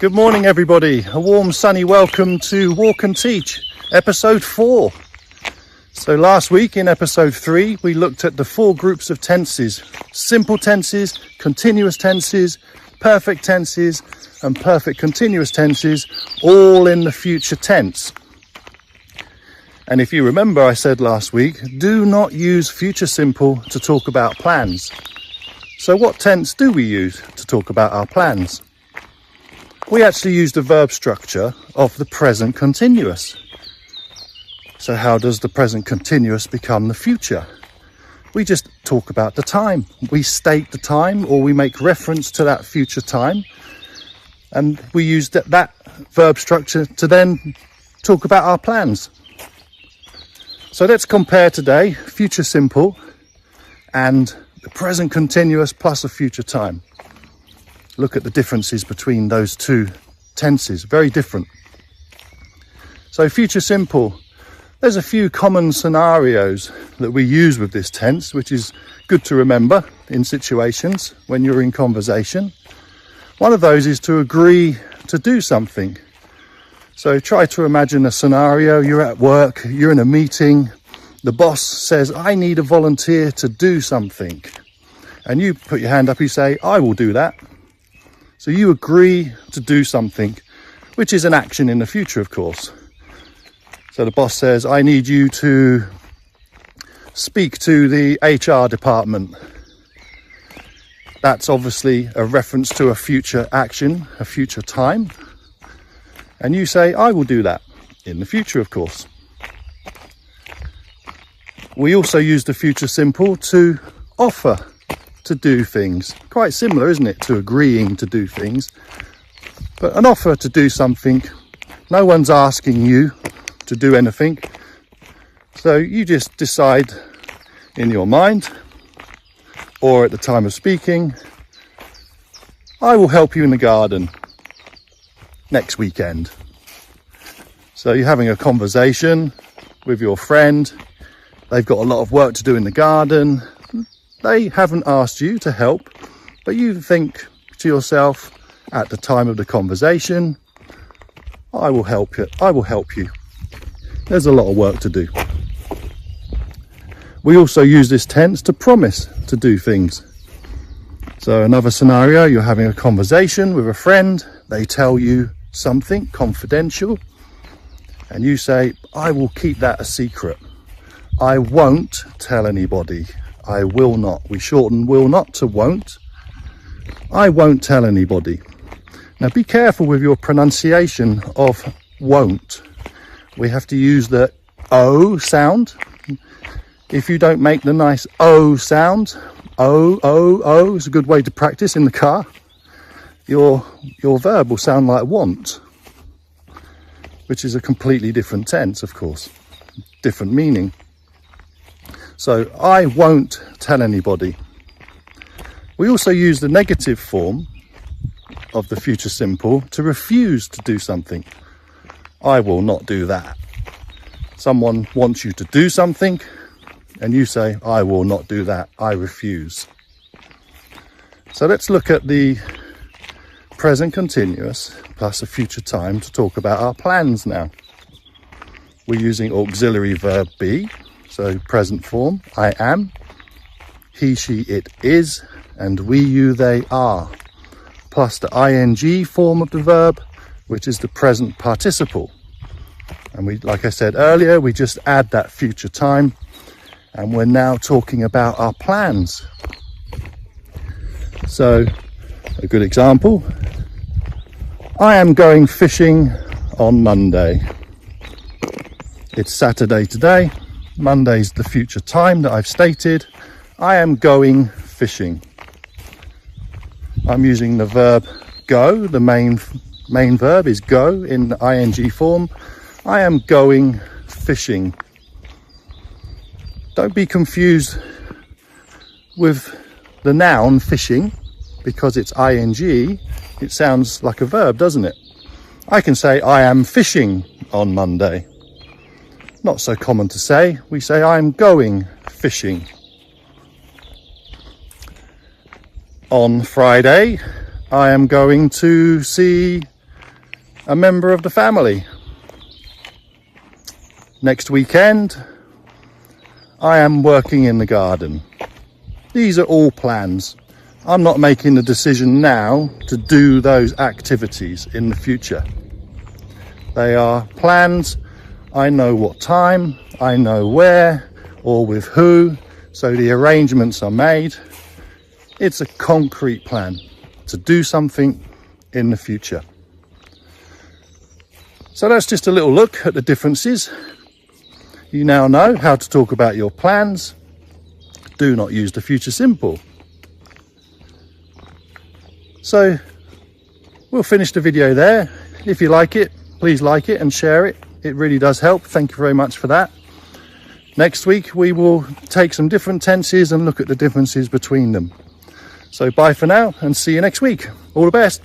Good morning, everybody. A warm, sunny welcome to Walk and Teach, episode 4. So last week in episode 3, we looked at the 4 groups of tenses: simple tenses, continuous tenses, perfect tenses, and perfect continuous tenses, all in the future tense. And if you remember, I said last week, do not use future simple to talk about plans. So what tense do we use to talk about our plans? We actually use the verb structure of the present continuous. So how does the present continuous become the future? We just talk about the time. We state the time, or we make reference to that future time. And we use that verb structure to then talk about our plans. So let's compare today future simple and the present continuous plus a future time. Look at the differences between those two tenses, very different. So future simple, there's a few common scenarios that we use with this tense, which is good to remember in situations when you're in conversation. One of those is to agree to do something. So try to imagine a scenario: you're at work, you're in a meeting, the boss says, I need a volunteer to do something. And you put your hand up, you say, I will do that. So you agree to do something, which is an action in the future, of course. So the boss says, I need you to speak to the HR department. That's obviously a reference to a future action, a future time. And you say, I will do that in the future, of course. We also use the future simple to offer to do things. Quite similar, isn't it, to agreeing to do things? But an offer to do something, no one's asking you to do anything. So you just decide in your mind, or at the time of speaking, I will help you in the garden next weekend. So you're having a conversation with your friend. They've got a lot of work to do in the garden. They haven't asked you to help, but you think to yourself at the time of the conversation, I will help you. I will help you. There's a lot of work to do. We also use this tense to promise to do things. So another scenario, you're having a conversation with a friend. They tell you something confidential, and you say, I will keep that a secret. I won't tell anybody. I will not. We shorten will not to won't. I won't tell anybody. Now be careful with your pronunciation of won't. We have to use the O sound. If you don't make the nice O sound, O is a good way to practice in the car. Your verb will sound like want, which is a completely different tense, of course, different meaning. So I won't tell anybody. We also use the negative form of the future simple to refuse to do something. I will not do that. Someone wants you to do something and you say, I will not do that. I refuse. So let's look at the present continuous plus a future time to talk about our plans now. We're using auxiliary verb be. So present form, I am, he, she, it is, and we, you, they are, plus the ing form of the verb, which is the present participle. And we, like I said earlier, we just add that future time, and we're now talking about our plans. So a good example, I am going fishing on Monday. It's Saturday today. Monday's the future time that I've stated. I am going fishing. I'm using the verb go. The main verb is go in the ing form. I am going fishing. Don't be confused with the noun fishing, because it's ing. It sounds like a verb, doesn't it? I can say I am fishing on Monday. Not so common to say. We say I'm going fishing. On Friday, I am going to see a member of the family. Next weekend, I am working in the garden. These are all plans. I'm not making the decision now to do those activities in the future. They are plans. I know what time, I know where, or with who, so the arrangements are made. It's a concrete plan to do something in the future. So that's just a little look at the differences. You now know how to talk about your plans. Do not use the future simple. So we'll finish the video there. If you like it, please like it and share it. It really does help. Thank you very much for that. Next week, we will take some different tenses and look at the differences between them. So bye for now and see you next week. All the best.